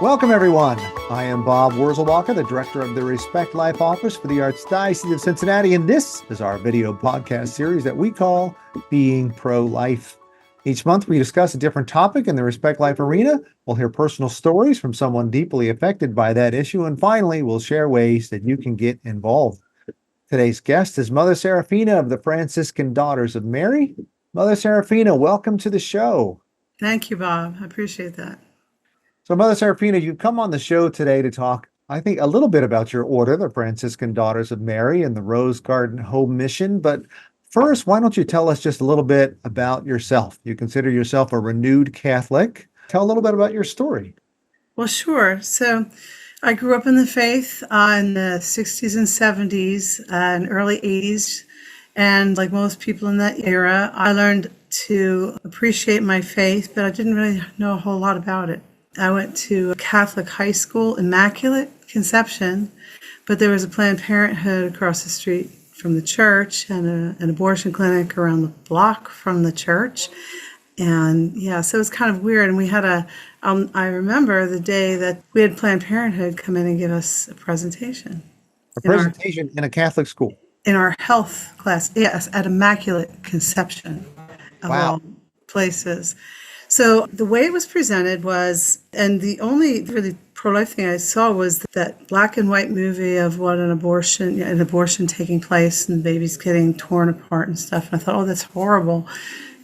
Welcome, everyone. I am Bob Wurzelbacher, the director of the Respect Life Office for the Archdiocese of Cincinnati, and this is our video podcast series that we call Being Pro-Life. Each month, we discuss a different topic in the Respect Life arena. We'll hear personal stories from someone deeply affected by that issue, and finally, we'll share ways that you can get involved. Today's guest is Mother Seraphina of the Franciscan Daughters of Mary. Mother Seraphina, welcome to the show. Thank you, Bob. I appreciate that. So, Mother Seraphina, you've come on the show today to talk, I think, a little bit about your order, the Franciscan Daughters of Mary and the Rose Garden Home Mission. But first, why don't you tell us just a little bit about yourself? You consider yourself a renewed Catholic. Tell a little bit about your story. Well, sure. So I grew up in the faith in the 60s and 70s and early 80s. And like most people in that era, I learned to appreciate my faith, but I didn't really know a whole lot about it. I went to a Catholic high school, Immaculate Conception, but there was a Planned Parenthood across the street from the church and an abortion clinic around the block from the church. And yeah, so it was kind of weird. And we had I remember the day that we had Planned Parenthood come in and give us a presentation. In a Catholic school? In our health class, yes, at Immaculate Conception of all places. So the way it was presented was, and the only really pro-life thing I saw was that black and white movie of what an abortion taking place and babies getting torn apart and stuff. And I thought, oh, that's horrible.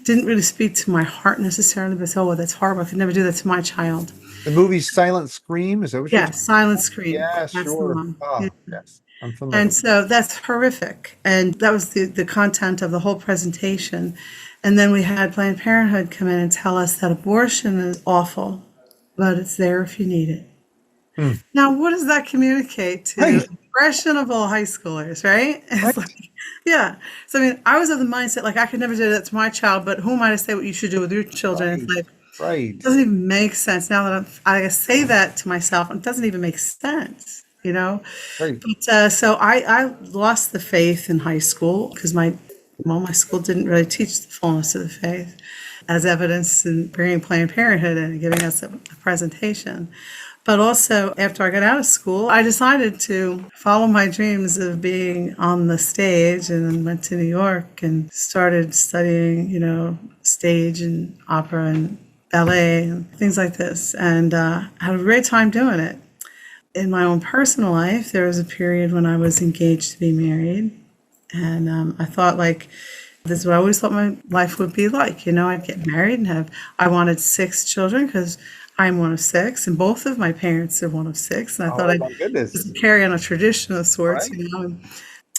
Didn't really speak to my heart necessarily, but I thought, oh, that's horrible. I could never do that to my child. The movie Silent Scream, is that what you're Silent Scream. Yeah, that's sure. Yes, I'm familiar. And so that's horrific. And that was the content of the whole presentation. And then we had Planned Parenthood come in and tell us that abortion is awful, but it's there if you need it. Now, what does that communicate to impressionable high schoolers, right? It's like, yeah. So, I mean, I was of the mindset, like, I could never do that to my child, but who am I to say what you should do with your children? It's like, it doesn't even make sense. Now that I say that to myself, it doesn't even make sense, you know? But so I lost the faith in high school because my school didn't really teach the fullness of the faith, as evidenced in bringing Planned Parenthood and giving us a presentation. But also, after I got out of school, I decided to follow my dreams of being on the stage and went to New York and started studying, stage and opera and ballet and things like this, and had a great time doing it. In my own personal life, there was a period when I was engaged to be married. And I thought, this is what I always thought my life would be like. I'd get married and I wanted 6 children because I'm one of 6, and both of my parents are one of 6. And I thought I'd carry on a tradition of sorts, and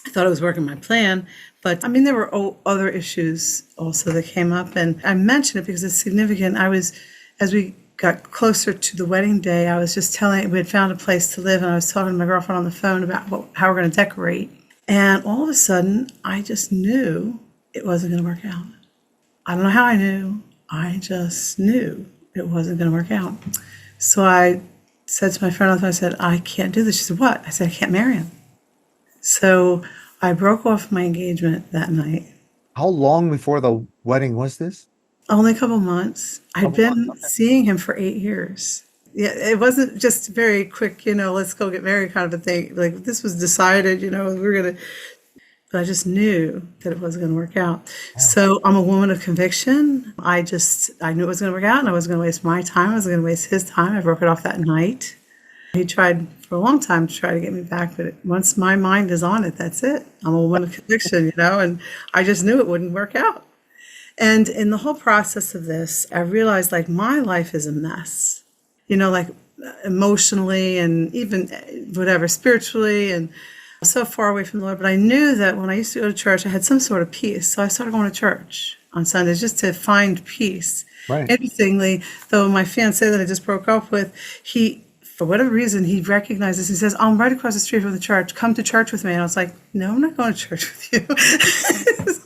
I thought I was working my plan. But, there were other issues also that came up. And I mention it because it's significant. As we got closer to the wedding day, I was just we had found a place to live, and I was talking to my girlfriend on the phone about how we're going to decorate. And all of a sudden, I just knew it wasn't going to work out. I don't know how I knew. I just knew it wasn't going to work out. So I said to my friend on the phone, I said, I can't do this. She said, what? I said, I can't marry him. So I broke off my engagement that night. How long before the wedding was this? Only a couple months. I'd been seeing him for 8 years. Yeah, it wasn't just very quick, let's go get married kind of a thing. Like, this was decided, we were going to, but I just knew that it wasn't going to work out. Wow. So I'm a woman of conviction. I knew it was going to work out, and I wasn't going to waste my time. I wasn't going to waste his time. I broke it off that night. He tried for a long time to try to get me back, but once my mind is on it, that's it. I'm a woman of conviction, and I just knew it wouldn't work out. And in the whole process of this, I realized, my life is a mess. Emotionally and even spiritually, and so far away from the Lord. But I knew that when I used to go to church, I had some sort of peace. So I started going to church on Sundays just to find peace. Right. Interestingly, though, my fiancé that I just broke up with, for whatever reason, he recognized this. He says, I'm right across the street from the church. Come to church with me. And I was like, no, I'm not going to church with you. It's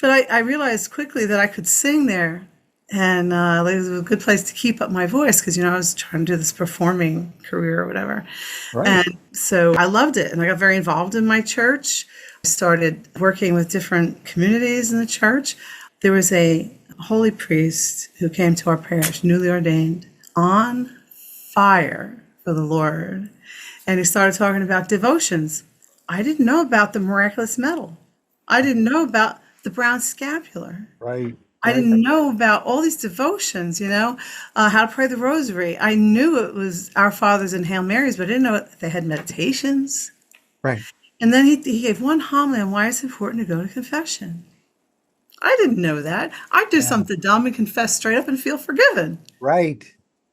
but I realized quickly that I could sing there. And it was a good place to keep up my voice because, I was trying to do this performing career or whatever. Right. And so I loved it. And I got very involved in my church. I started working with different communities in the church. There was a holy priest who came to our parish, newly ordained, on fire for the Lord. And he started talking about devotions. I didn't know about the miraculous medal. I didn't know about the brown scapular. Right. I didn't know about all these devotions, how to pray the rosary. I knew it was Our Fathers and Hail Marys, but I didn't know that they had meditations. Right. And then he gave one homily on why it's important to go to confession. I didn't know that. I'd do something dumb and confess straight up and feel forgiven. Right.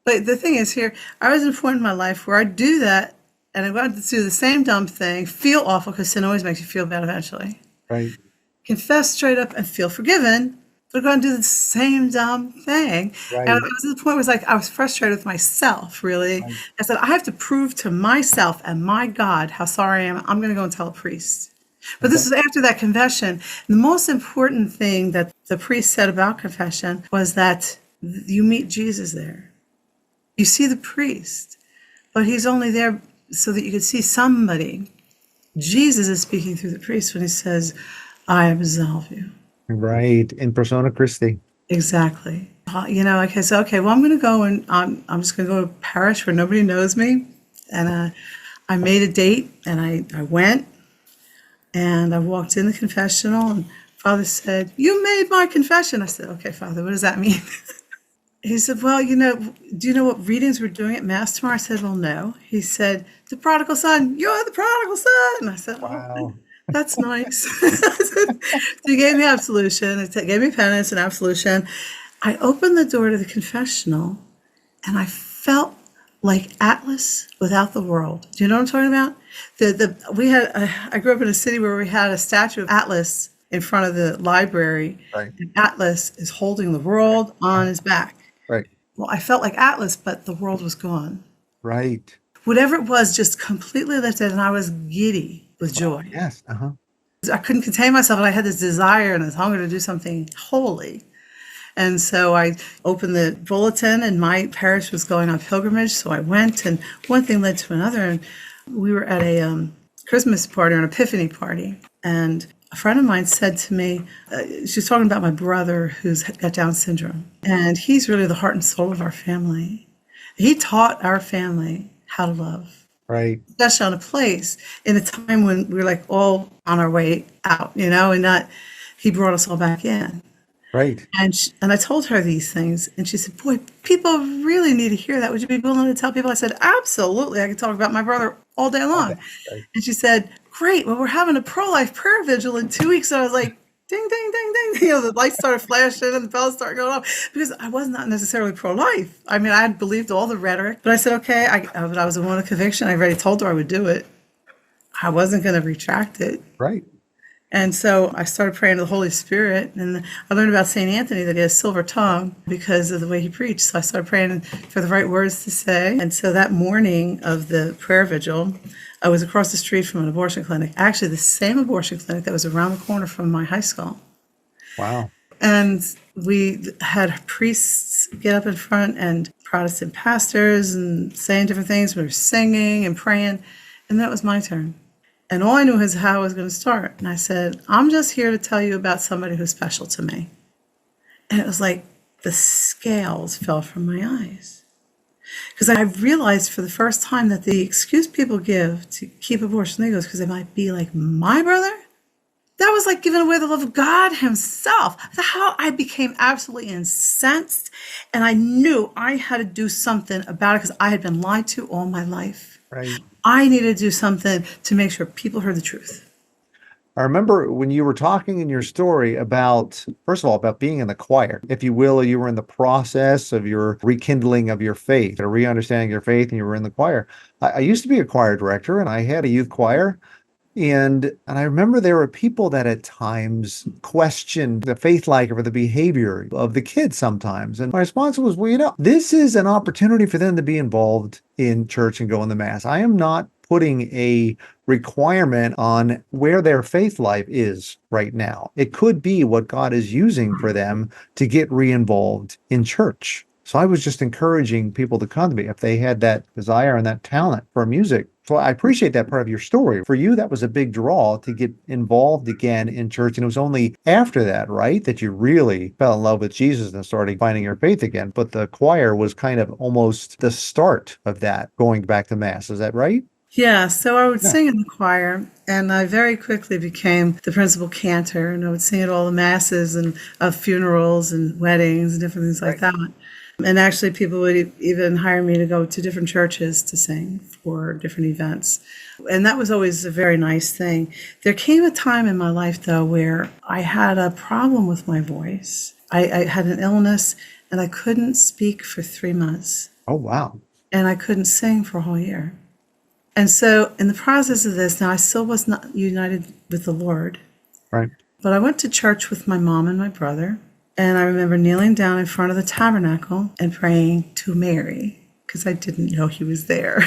But the thing is here, I was in a point in my life where I'd do that and I'd go out to do the same dumb thing, feel awful because sin always makes you feel bad eventually. Right. Confess straight up and feel forgiven, but go and do the same dumb thing. Right. And it was at the point where it was like I was frustrated with myself, really. Right. I said, I have to prove to myself and my God how sorry I am. I'm going to go and tell a priest. But this was after that confession. The most important thing that the priest said about confession was that you meet Jesus there. You see the priest, but he's only there so that you could see somebody. Jesus is speaking through the priest when he says, I absolve you. Right. In persona Christi. Exactly. Okay, so, well, I'm going to go and I'm just going to go to a parish where nobody knows me. And I made a date and I went and I walked in the confessional and Father said, you made my confession. I said, okay, Father, what does that mean? He said, well, do you know what readings we're doing at Mass tomorrow? I said, well, no. He said, the prodigal son, you're the prodigal son. I said, Wow. Oh, that's nice. So he gave me absolution. He gave me penance and absolution. I opened the door to the confessional and I felt like Atlas without the world. Do you know what I'm talking about? I grew up in a city where we had a statue of Atlas in front of the library. Right. And Atlas is holding the world on his back. Right. Well, I felt like Atlas, but the world was gone. Right. Whatever it was, just completely lifted, and I was giddy with joy. Yes. I couldn't contain myself, and I had this desire and this hunger to do something holy. And so I opened the bulletin, and my parish was going on pilgrimage, so I went, and one thing led to another, and we were at a Christmas party or an Epiphany party, and a friend of mine said to me, she was talking about my brother who's got Down syndrome, and he's really the heart and soul of our family. He taught our family how to love. Right. Especially on a place in a time when we were like all on our way out, and not, he brought us all back in. Right. And I told her these things, and she said, boy, people really need to hear that. Would you be willing to tell people? I said, absolutely. I could talk about my brother all day long. Right. And she said, great. Well, we're having a pro-life prayer vigil in 2 weeks. So I was like, ding, ding, ding, ding. The lights started flashing and the bells started going off because I was not necessarily pro-life. I mean, I had believed all the rhetoric, but I said, okay, I was a woman of conviction. I already told her I would do it. I wasn't going to retract it. Right. And so I started praying to the Holy Spirit, and I learned about St. Anthony that he has silver tongue because of the way he preached. So I started praying for the right words to say. And so that morning of the prayer vigil, I was across the street from an abortion clinic, actually the same abortion clinic that was around the corner from my high school. Wow. And we had priests get up in front and Protestant pastors and saying different things. We were singing and praying, and then it was my turn. And all I knew is how I was going to start. And I said, I'm just here to tell you about somebody who's special to me. And it was like the scales fell from my eyes. Because I realized for the first time that the excuse people give to keep abortion legal is because they might be like my brother. That was like giving away the love of God himself. That's how I became absolutely incensed. And I knew I had to do something about it because I had been lied to all my life. Right. I needed to do something to make sure people heard the truth. I remember when you were talking in your story about, first of all, about being in the choir. If you will, you were in the process of your rekindling of your faith or re-understanding your faith, and you were in the choir. I used to be a choir director, and I had a youth choir. And I remember there were people that at times questioned the faith life or the behavior of the kids sometimes. And my response was, well, this is an opportunity for them to be involved in church and go in the Mass. I am not putting a requirement on where their faith life is right now. It could be what God is using for them to get re-involved in church. So I was just encouraging people to come to me if they had that desire and that talent for music. So I appreciate that part of your story. For you, that was a big draw to get involved again in church. And it was only after that, right, that you really fell in love with Jesus and started finding your faith again. But the choir was kind of almost the start of that, going back to Mass. Is that right? Yeah, so I would Yeah. sing in the choir, and I very quickly became the principal cantor, and I would sing at all the masses and of funerals and weddings and different things like Right. that. And actually, people would even hire me to go to different churches to sing for different events. And that was always a very nice thing. There came a time in my life, though, where I had a problem with my voice. I had an illness, and I couldn't speak for 3 months, Oh, wow. and I couldn't sing for a whole year. And so, in the process of this, now I still was not united with the Lord, Right. but I went to church with my mom and my brother. And I remember kneeling down in front of the tabernacle and praying to Mary, because I didn't know he was there.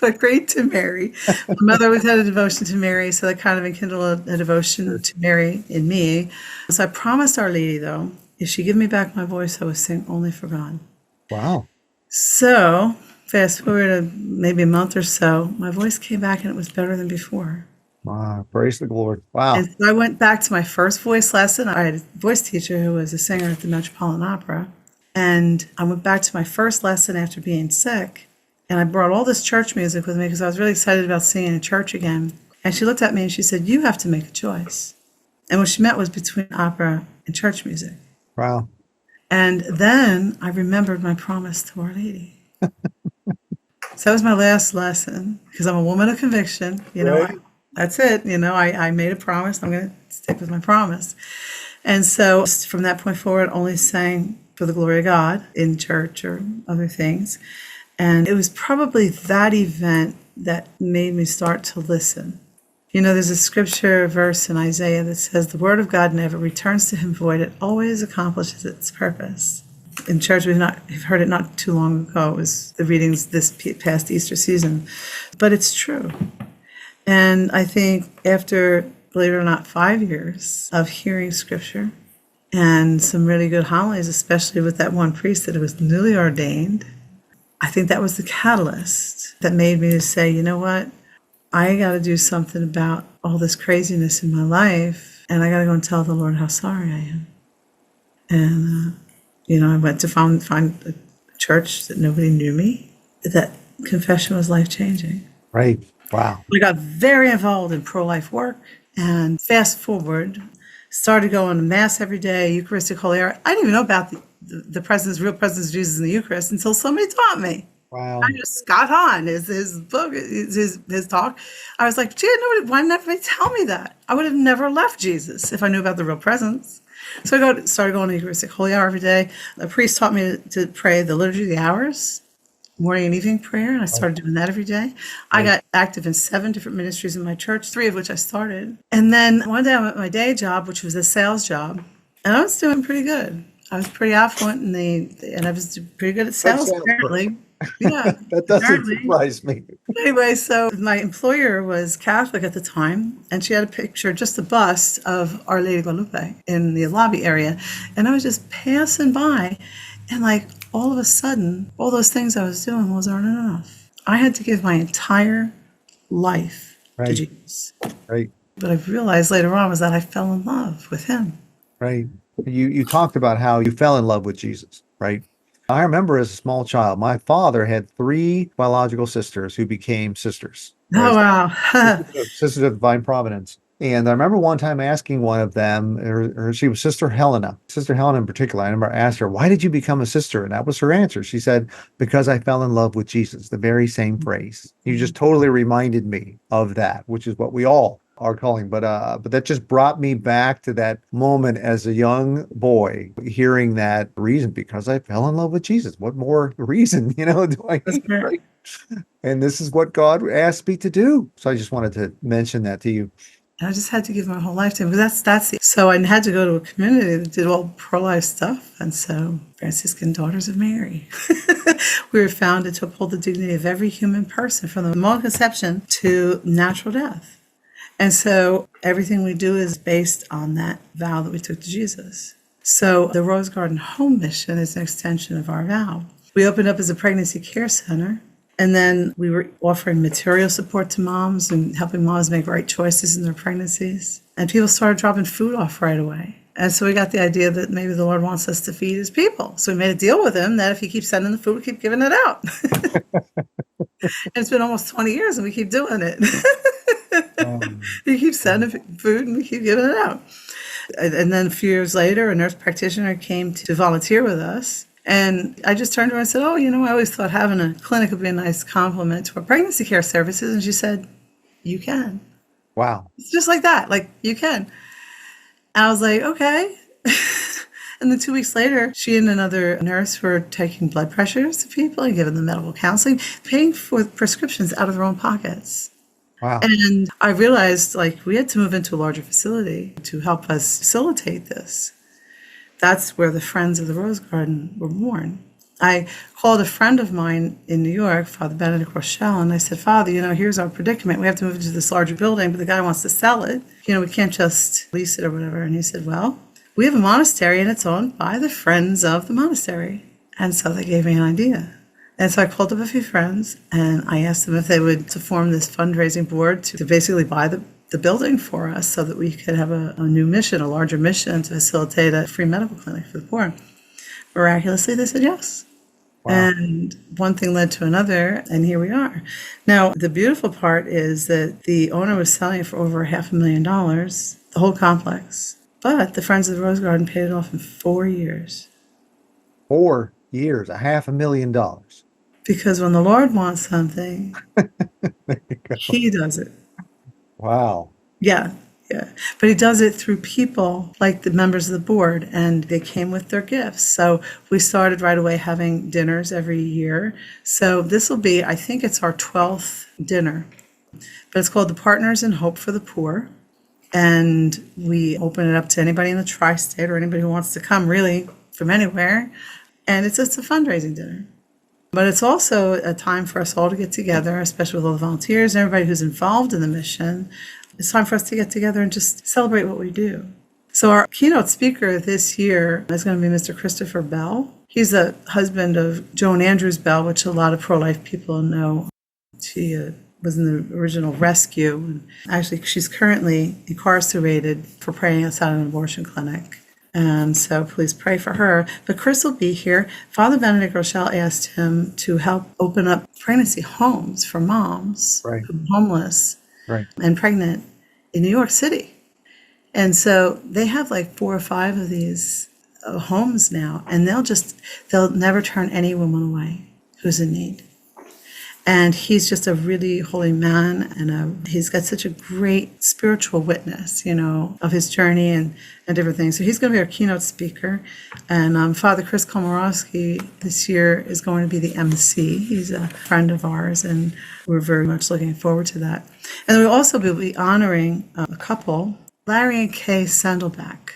But I prayed to Mary. My mother always had a devotion to Mary, so that kind of enkindled a devotion to Mary in me. So I promised Our Lady, though, if she give me back my voice, I would sing only for God. Wow. So fast forward to maybe a month or so, my voice came back and it was better than before. Wow. Praise the Lord. Wow. And so I went back to my first voice lesson. I had a voice teacher who was a singer at the Metropolitan Opera. And I went back to my first lesson after being sick. And I brought all this church music with me because I was really excited about singing in church again. And she looked at me and she said, "You have to make a choice." And what she meant was between opera and church music. Wow. And then I remembered my promise to Our Lady. So that was my last lesson because I'm a woman of conviction. Right. That's it. I made a promise. I'm going to stick with my promise. And so from that point forward, only sang for the glory of God in church or other things. And it was probably that event that made me start to listen. There's a scripture verse in Isaiah that says, "The word of God never returns to him void. It always accomplishes its purpose." In church, we've heard it not too long ago. It was the readings this past Easter season. But it's true. And I think after, believe it or not, 5 years of hearing scripture and some really good homilies, especially with that one priest that was newly ordained, I think that was the catalyst that made me to say, you know what? I got to do something about all this craziness in my life, and I got to go and tell the Lord how sorry I am. And, I went to find a church that nobody knew me. That confession was life-changing. Right. Wow. I got very involved in pro-life work, and fast forward, started going to Mass every day, Eucharistic Holy Hour. I didn't even know about the real presence of Jesus in the Eucharist until somebody taught me. Wow. I just got on his book, his talk. I was like, gee, why didn't anybody tell me that? I would have never left Jesus if I knew about the real presence. So I started going to Eucharistic Holy Hour every day. A priest taught me to pray the Liturgy of the Hours, morning and evening prayer, and I started doing that every day. I got active in 7 different ministries in my church, 3 of which I started. And then one day I went to my day job, which was a sales job, and I was doing pretty good. I was pretty affluent and I was pretty good at sales, apparently. Yeah. That doesn't surprise me. Anyway, so my employer was Catholic at the time, and she had a picture, just a bust of Our Lady Guadalupe in the lobby area. And I was just passing by, and all of a sudden, all those things I was doing wasn't enough. I had to give my entire life to Jesus. Right. But I realized later on was that I fell in love with him. Right. You talked about how you fell in love with Jesus, right? I remember as a small child, my father had 3 biological sisters who became sisters. Oh, wow. Sisters of Divine Providence. And I remember one time asking one of them, she was Sister Helena in particular. I remember asked her, "Why did you become a sister?" And that was her answer. She said, "Because I fell in love with Jesus." The very same phrase. You just totally reminded me of that, which is what we all are calling. But that just brought me back to that moment as a young boy, hearing that reason, because I fell in love with Jesus. What more reason, do I need, right? And this is what God asked me to do. So I just wanted to mention that to you. I just had to give my whole life to him. So I had to go to a community that did all pro-life stuff. And so Franciscan Daughters of Mary. We were founded to uphold the dignity of every human person from the moment of conception to natural death. And so everything we do is based on that vow that we took to Jesus. So the Rose Garden Home Mission is an extension of our vow. We opened up as a pregnancy care center. And then we were offering material support to moms and helping moms make right choices in their pregnancies. And people started dropping food off right away. And so we got the idea that maybe the Lord wants us to feed his people. So we made a deal with him that if he keeps sending the food, we keep giving it out. And it's been almost 20 years and we keep doing it. He keeps sending food and we keep giving it out. And then a few years later, a nurse practitioner came to volunteer with us. And I just turned to her and said, oh, I always thought having a clinic would be a nice complement to our pregnancy care services. And she said, you can. Wow. It's just like that. Like, you can. And I was like, okay. And then 2 weeks later, she and another nurse were taking blood pressures to people and giving them medical counseling, paying for prescriptions out of their own pockets. Wow. And I realized, we had to move into a larger facility to help us facilitate this. That's where the Friends of the Rose Garden were born. I called a friend of mine in New York, Father Benedict Rochelle, and I said, Father, here's our predicament. We have to move into this larger building, but the guy wants to sell it. We can't just lease it or whatever. And he said, well, we have a monastery, and it's owned by the Friends of the monastery. And so they gave me an idea. And so I called up a few friends, and I asked them if they would to form this fundraising board to basically buy the building for us so that we could have a new mission, a larger mission to facilitate a free medical clinic for the poor. Miraculously, they said yes. Wow. And one thing led to another, and here we are. Now, the beautiful part is that the owner was selling it for over $500,000, the whole complex. But the Friends of the Rose Garden paid it off in 4 years. 4 years, $500,000. Because when the Lord wants something, he does it. Wow. Yeah. But he does it through people like the members of the board, and they came with their gifts. So we started right away having dinners every year. So this will be, I think it's our 12th dinner. But it's called the Partners in Hope for the Poor. And we open it up to anybody in the tri-state or anybody who wants to come, really, from anywhere. And it's a fundraising dinner. But it's also a time for us all to get together, especially with all the volunteers and everybody who's involved in the mission. It's time for us to get together and just celebrate what we do. So our keynote speaker this year is going to be Mr. Christopher Bell. He's the husband of Joan Andrews Bell, which a lot of pro-life people know. She was in the original rescue. And actually, she's currently incarcerated for praying outside an abortion clinic. And so please pray for her. But Chris will be here. Father Benedict Rochelle asked him to help open up pregnancy homes for moms who are homeless and pregnant in New York City. And so they have 4 or 5 of these homes now, and they'll never turn any woman away who's in need. And he's just a really holy man, and he's got such a great spiritual witness, of his journey and different things. So he's going to be our keynote speaker. And Father Chris Komorowski this year is going to be the MC. He's a friend of ours, and we're very much looking forward to that. And we'll also be honoring a couple, Larry and Kay Sandelback.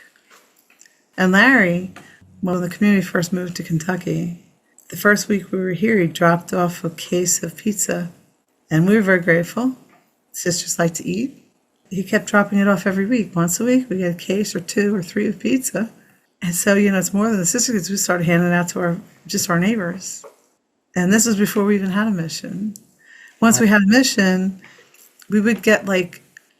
And Larry, when the community first moved to Kentucky, the first week we were here, he dropped off a case of pizza, and we were very grateful. Sisters like to eat. He kept dropping it off every week. Once a week, we get a case or 2 or 3 of pizza. And so, it's more than the sisters, because we started handing it out to our neighbors. And this was before we even had a mission. Once we had a mission, we would get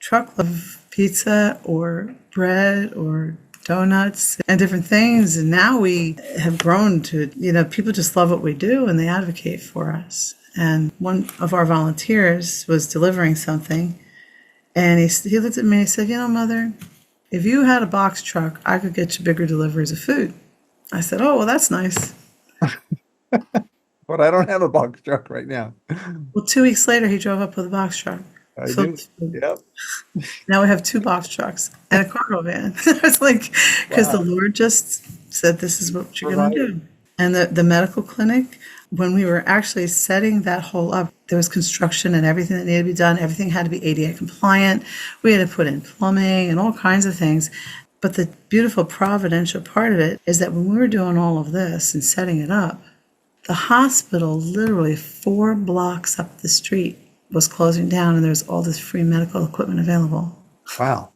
truckloads of pizza or bread or donuts and different things. And now we have grown to, people just love what we do and they advocate for us. And one of our volunteers was delivering something, and he looked at me and he said, Mother, if you had a box truck, I could get you bigger deliveries of food. I said, oh, well, that's nice. But I don't have a box truck right now. Well, 2 weeks later, he drove up with a box truck. I do. Yep. Now we have 2 box trucks and a cargo van. It's because the Lord just said, this is what you're going to do. And the medical clinic, when we were actually setting that whole up, there was construction and everything that needed to be done. Everything had to be ADA compliant. We had to put in plumbing and all kinds of things. But the beautiful providential part of it is that when we were doing all of this and setting it up, the hospital literally 4 blocks up the street was closing down, and there's all this free medical equipment available. Wow.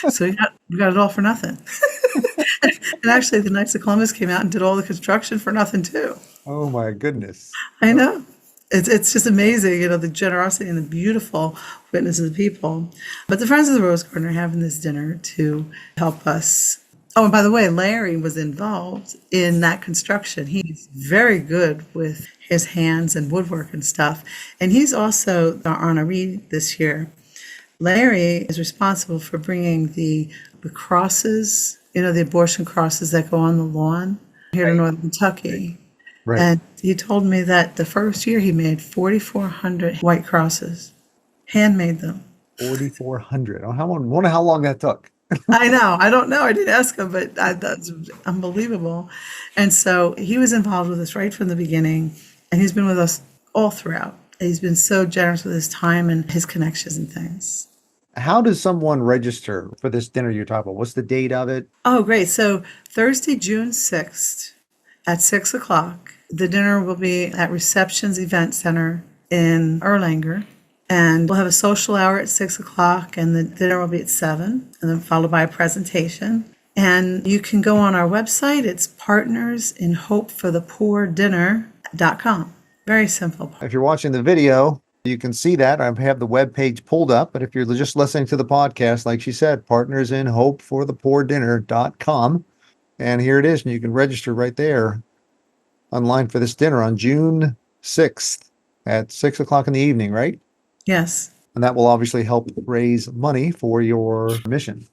So we got it all for nothing. And actually, the Knights of Columbus came out and did all the construction for nothing too. Oh my goodness. I know. It's just amazing, the generosity and the beautiful witness of the people. But the Friends of the Rose Garden are having this dinner to help us. Oh, and by the way, Larry was involved in that construction. He's very good with his hands and woodwork and stuff. And he's also our honoree this year. Larry is responsible for bringing the crosses, the abortion crosses that go on the lawn here to Northern Kentucky. Right. And he told me that the first year he made 4,400 white crosses, handmade them. 4,400. Oh, wonder how long that took. I know. I don't know. I didn't ask him, but that's unbelievable. And so he was involved with us right from the beginning, and he's been with us all throughout. He's been so generous with his time and his connections and things. How does someone register for this dinner you're talking about? What's the date of it? Oh, great. So Thursday, June 6th at 6 o'clock, the dinner will be at Receptions Event Center in Erlanger. And we'll have a social hour at 6 o'clock, and the dinner will be at 7, and then followed by a presentation. And you can go on our website. It's partnersinhopeforthepoordinner.com. Very simple. If you're watching the video, you can see that. I have the web page pulled up, but if you're just listening to the podcast, like she said, partnersinhopeforthepoordinner.com. And here it is, and you can register right there online for this dinner on June 6th at 6 o'clock in the evening, right? Yes. And that will obviously help raise money for your mission.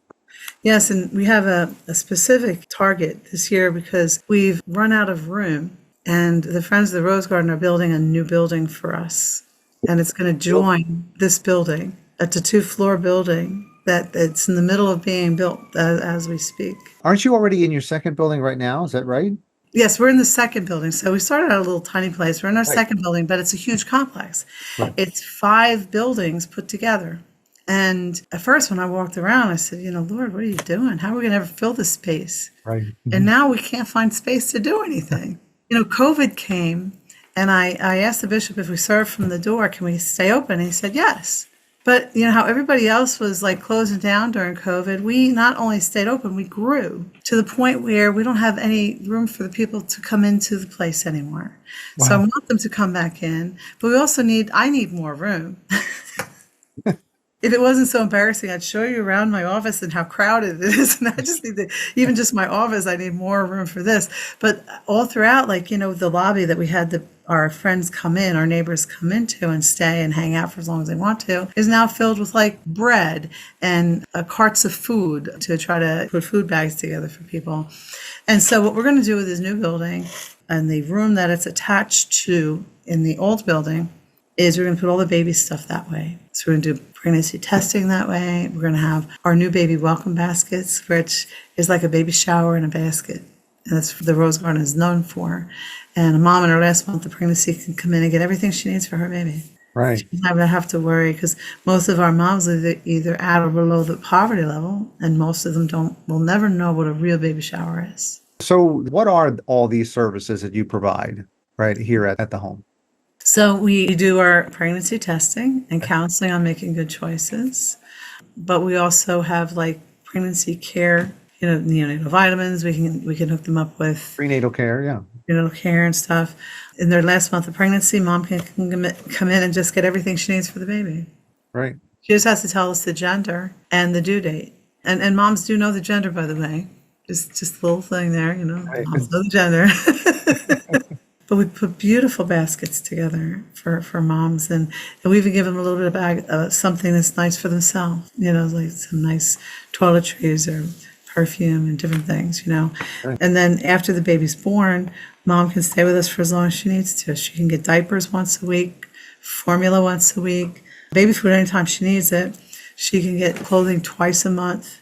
Yes, and we have a specific target this year because we've run out of room, and the Friends of the Rose Garden are building a new building for us. And it's going to join this building. It's a 2-floor building that's in the middle of being built as we speak. Aren't you already in your second building right now? Is that right? Yes, we're in the second building. So we started out a little tiny place. We're in our second building, but it's a huge complex. Right. It's 5 buildings put together. And at first, when I walked around, I said, Lord, what are you doing? How are we going to ever fill this space? Right. And now we can't find space to do anything. COVID came, and I asked the bishop if we served from the door, can we stay open? And he said, yes. But how everybody else was like closing down during COVID, we not only stayed open, we grew to the point where we don't have any room for the people to come into the place anymore. Wow. So I want them to come back in, but I need more room. If it wasn't so embarrassing, I'd show you around my office and how crowded it is. And I just need even just my office, I need more room for this. But all throughout, the lobby that we had our friends come in, our neighbors come into and stay and hang out for as long as they want to, is now filled with bread and carts of food to try to put food bags together for people. And so what we're going to do with this new building and the room that it's attached to in the old building is we're going to put all the baby stuff that way. So we're going to do pregnancy testing that way. We're going to have our new baby welcome baskets, which is like a baby shower in a basket. And that's what the Rose Garden is known for. And a mom in her last month of pregnancy can come in and get everything she needs for her baby. Right. She doesn't have to worry because most of our moms are either at or below the poverty level, and most of them will never know what a real baby shower is. So what are all these services that you provide right here at the home? So we do our pregnancy testing and counseling on making good choices, but we also have pregnancy care, neonatal vitamins. We can hook them up with prenatal care, yeah, prenatal care and stuff. In their last month of pregnancy, mom can come in and just get everything she needs for the baby. Right. She just has to tell us the gender and the due date. And moms do know the gender, by the way. Just a little thing there, Right. Moms know the gender. But we put beautiful baskets together for moms, and we even give them a little bit of something that's nice for themselves, like some nice toiletries or perfume and different things, Right. And then after the baby's born, mom can stay with us for as long as she needs to. She can get diapers once a week, formula once a week, baby food anytime she needs it. She can get clothing twice a month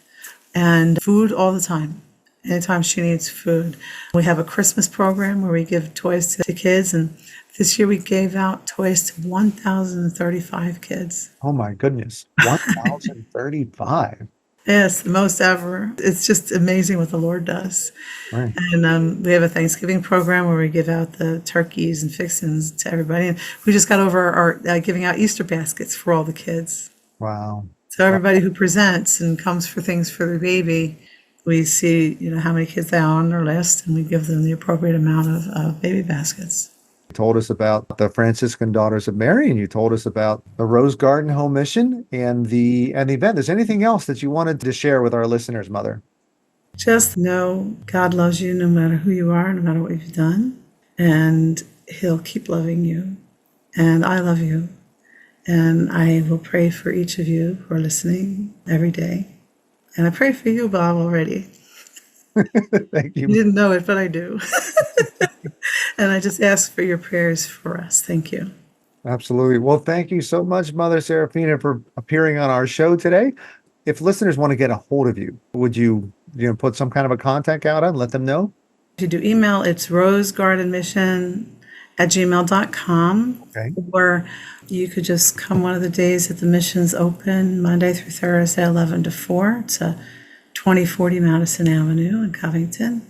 and food all the time. Anytime she needs food. We have a Christmas program where we give toys to kids, and this year we gave out toys to 1,035 kids. Oh my goodness, 1,035. Yes, the most ever. It's just amazing what the Lord does. Right. And we have a Thanksgiving program where we give out the turkeys and fixins to everybody. And we just got over our giving out Easter baskets for all the kids. Wow. So everybody who presents and comes for things for their baby, we see, how many kids they are on their list, and we give them the appropriate amount of baby baskets. You told us about the Franciscan Daughters of Mary, and you told us about the Rose Garden Home Mission and the event. Is anything else that you wanted to share with our listeners, Mother? Just know God loves you no matter who you are, no matter what you've done, and He'll keep loving you. And I love you. And I will pray for each of you who are listening every day. And I pray for you, Bob, already. Thank you. You didn't know it, but I do. And I just ask for your prayers for us. Thank you. Absolutely. Well, thank you so much, Mother Seraphina, for appearing on our show today. If listeners want to get a hold of you, would you put some kind of a contact out and let them know? If you do email, it's rosegardenmission@gmail.com. Okay. Or you could just come one of the days that the mission's open, Monday through Thursday, 11 to 4. It's 2040 Madison Avenue in Covington.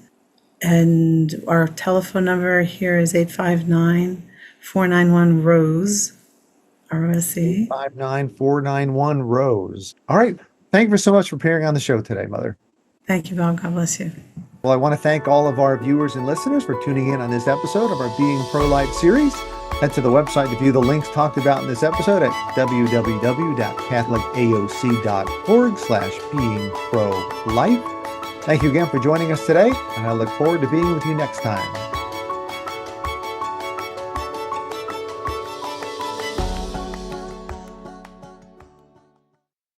And our telephone number here is 859-491-ROSE, ROSE. 59491-ROSE. All right. Thank you so much for appearing on the show today, Mother. Thank you, Bob. God bless you. Well, I want to thank all of our viewers and listeners for tuning in on this episode of our Being Pro-Life series. Head to the website to view the links talked about in this episode at www.catholicaoc.org/beingprolife. Thank you again for joining us today, and I look forward to being with you next time.